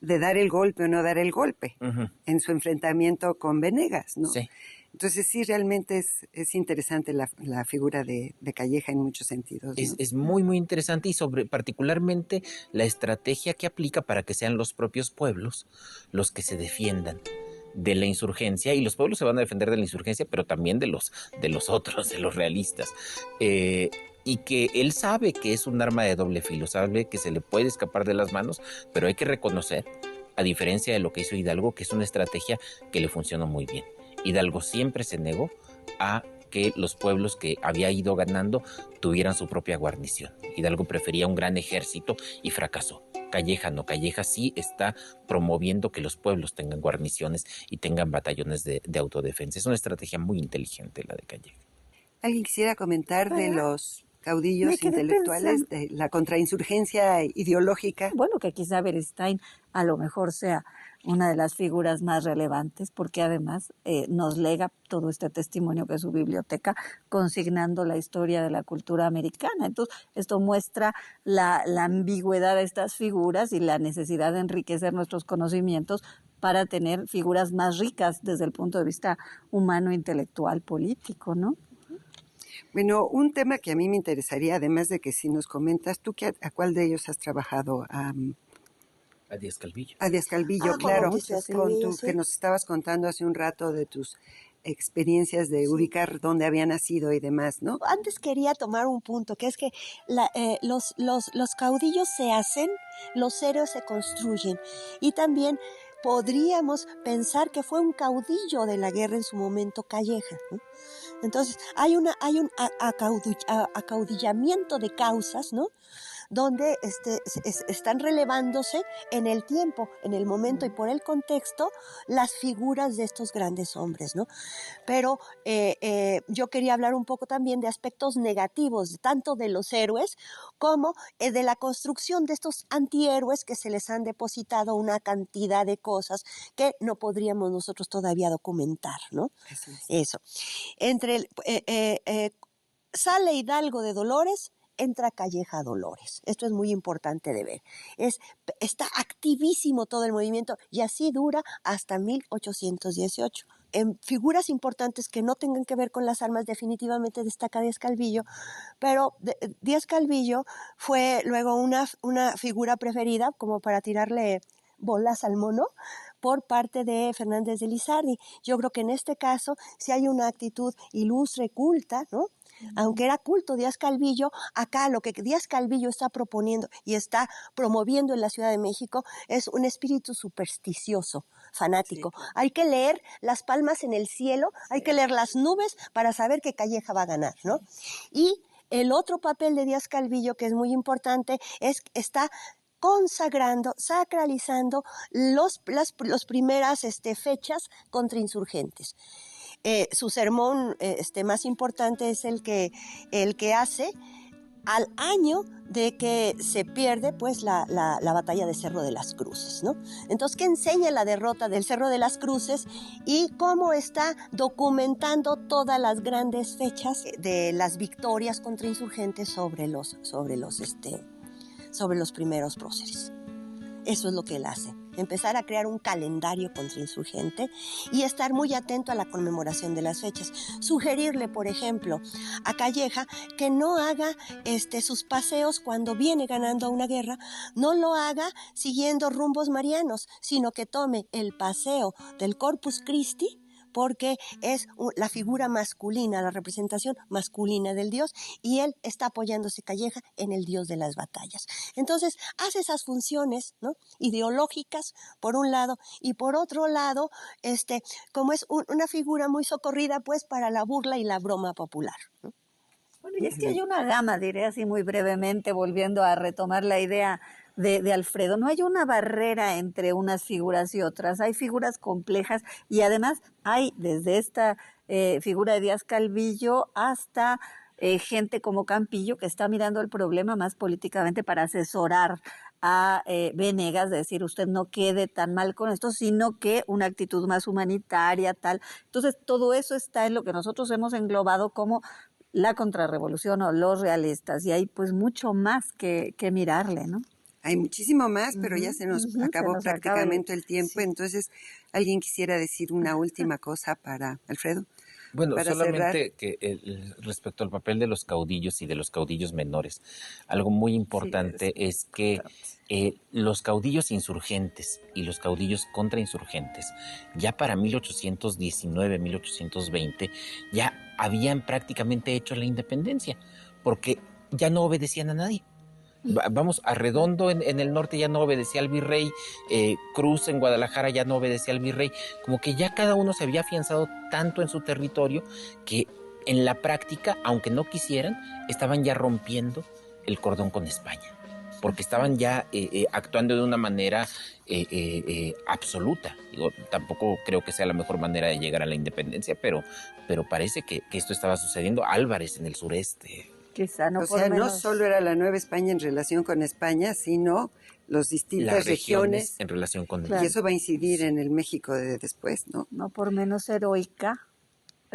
de dar el golpe o no dar el golpe en su enfrentamiento con Venegas, ¿no? Sí. Entonces sí, realmente es interesante la figura de Calleja en muchos sentidos, ¿no? Es muy, muy interesante y particularmente la estrategia que aplica para que sean los propios pueblos los que se defiendan de la insurgencia, y los pueblos se van a defender de la insurgencia, pero también de los otros, de los realistas. Y que él sabe que es un arma de doble filo, sabe que se le puede escapar de las manos, pero hay que reconocer, a diferencia de lo que hizo Hidalgo, que es una estrategia que le funcionó muy bien. Hidalgo siempre se negó a que los pueblos que había ido ganando tuvieran su propia guarnición. Hidalgo prefería un gran ejército y fracasó. Calleja no, Calleja sí está promoviendo que los pueblos tengan guarniciones y tengan batallones de autodefensa. Es una estrategia muy inteligente la de Calleja. ¿Alguien quisiera comentar de los me caudillos quedé intelectuales, pensando, de la contrainsurgencia ideológica? bueno, que quizá Beristain a lo mejor sea una de las figuras más relevantes, porque además nos lega todo este testimonio que es su biblioteca, consignando la historia de la cultura americana. Entonces, esto muestra la ambigüedad de estas figuras y la necesidad de enriquecer nuestros conocimientos para tener figuras más ricas desde el punto de vista humano, intelectual, político, ¿no? Bueno, un tema que a mí me interesaría, además de que si nos comentas, ¿tú a cuál de ellos has trabajado? A Díaz Calvillo. A Díaz Calvillo, Juan claro, Bautista Díaz con Calvillo, que sí. nos estabas contando hace un rato de tus experiencias de ubicar dónde había nacido y demás, ¿no? Antes quería tomar un punto, que es que los caudillos se hacen, los héroes se construyen. Y también podríamos pensar que fue un caudillo de la guerra en su momento, Calleja, ¿no? Entonces, hay un acaudillamiento de causas, ¿no? Donde están relevándose en el tiempo, en el momento y por el contexto las figuras de estos grandes hombres, ¿no? Pero yo quería hablar un poco también de aspectos negativos, tanto de los héroes como de la construcción de estos antihéroes que se les han depositado una cantidad de cosas que no podríamos nosotros todavía documentar, ¿no? Así es. Eso. Sale Hidalgo de Dolores, entra Calleja Dolores. Esto es muy importante de ver. Está activísimo todo el movimiento y así dura hasta 1818. En figuras importantes que no tengan que ver con las armas, definitivamente destaca Díaz Calvillo, pero Díaz Calvillo fue luego una figura preferida como para tirarle bolas al mono por parte de Fernández de Lizardi. Yo creo que en este caso, si hay una actitud ilustre, culta, ¿no? Aunque era culto Díaz Calvillo, acá lo que Díaz Calvillo está proponiendo y está promoviendo en la Ciudad de México es un espíritu supersticioso, fanático. Sí. Hay que leer las palmas en el cielo, hay que leer las nubes para saber que Calleja va a ganar, ¿no? Y el otro papel de Díaz Calvillo que es muy importante es que está consagrando, sacralizando las primeras fechas contra insurgentes. Su sermón más importante es el que hace al año de que se pierde pues la batalla de Cerro de las Cruces, ¿no? Entonces, ¿qué enseña la derrota del Cerro de las Cruces y cómo está documentando todas las grandes fechas de las victorias contra insurgentes sobre los primeros próceres? Eso es lo que él hace. Empezar a crear un calendario contrainsurgente y estar muy atento a la conmemoración de las fechas. Sugerirle, por ejemplo, a Calleja que no haga sus paseos cuando viene ganando una guerra, no lo haga siguiendo rumbos marianos, sino que tome el paseo del Corpus Christi, porque es la figura masculina, la representación masculina del dios, y él está apoyándose, Calleja, en el dios de las batallas. Entonces, hace esas funciones, ¿no?, ideológicas, por un lado, y por otro lado, como es una figura muy socorrida, pues, para la burla y la broma popular, ¿no? Bueno, y es que hay una gama, diré así muy brevemente, volviendo a retomar la idea de Alfredo. No hay una barrera entre unas figuras y otras, hay figuras complejas y además hay desde esta figura de Díaz Calvillo hasta gente como Campillo que está mirando el problema más políticamente para asesorar a Venegas, de decir usted no quede tan mal con esto, sino que una actitud más humanitaria, tal. Entonces todo eso está en lo que nosotros hemos englobado como la contrarrevolución o los realistas, y hay pues mucho más que mirarle, ¿no? Hay muchísimo más, pero ya se nos acabó prácticamente el tiempo. Sí. Entonces, ¿alguien quisiera decir una última cosa para Alfredo? Bueno, para solamente que respecto al papel de los caudillos y de los caudillos menores, algo muy importante es que los caudillos insurgentes y los caudillos contrainsurgentes, ya para 1819, 1820, ya habían prácticamente hecho la independencia, porque ya no obedecían a nadie. Vamos, Arredondo en el norte ya no obedecía al virrey, Cruz en Guadalajara ya no obedecía al virrey, como que ya cada uno se había afianzado tanto en su territorio que en la práctica, aunque no quisieran, estaban ya rompiendo el cordón con España, porque estaban ya actuando de una manera absoluta. Digo, tampoco creo que sea la mejor manera de llegar a la independencia, pero parece que esto estaba sucediendo. Álvarez en el sureste. Quizá no O por sea, no menos. solo era la Nueva España en relación con España, sino las distintas Las regiones. en relación con Y eso va a incidir en el México de después, ¿no? No por menos heroica,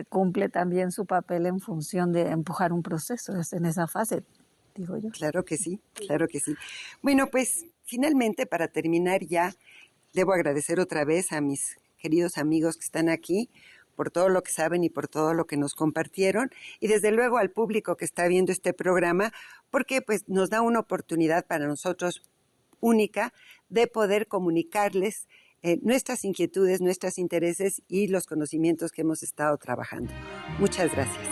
cumple también su papel en función de empujar un proceso, es en esa fase, digo yo. Claro que sí, claro que sí. Bueno, pues finalmente, para terminar ya, debo agradecer otra vez a mis queridos amigos que están aquí por todo lo que saben y por todo lo que nos compartieron, y desde luego al público que está viendo este programa, porque pues nos da una oportunidad para nosotros única de poder comunicarles nuestras inquietudes, nuestros intereses y los conocimientos que hemos estado trabajando. Muchas gracias.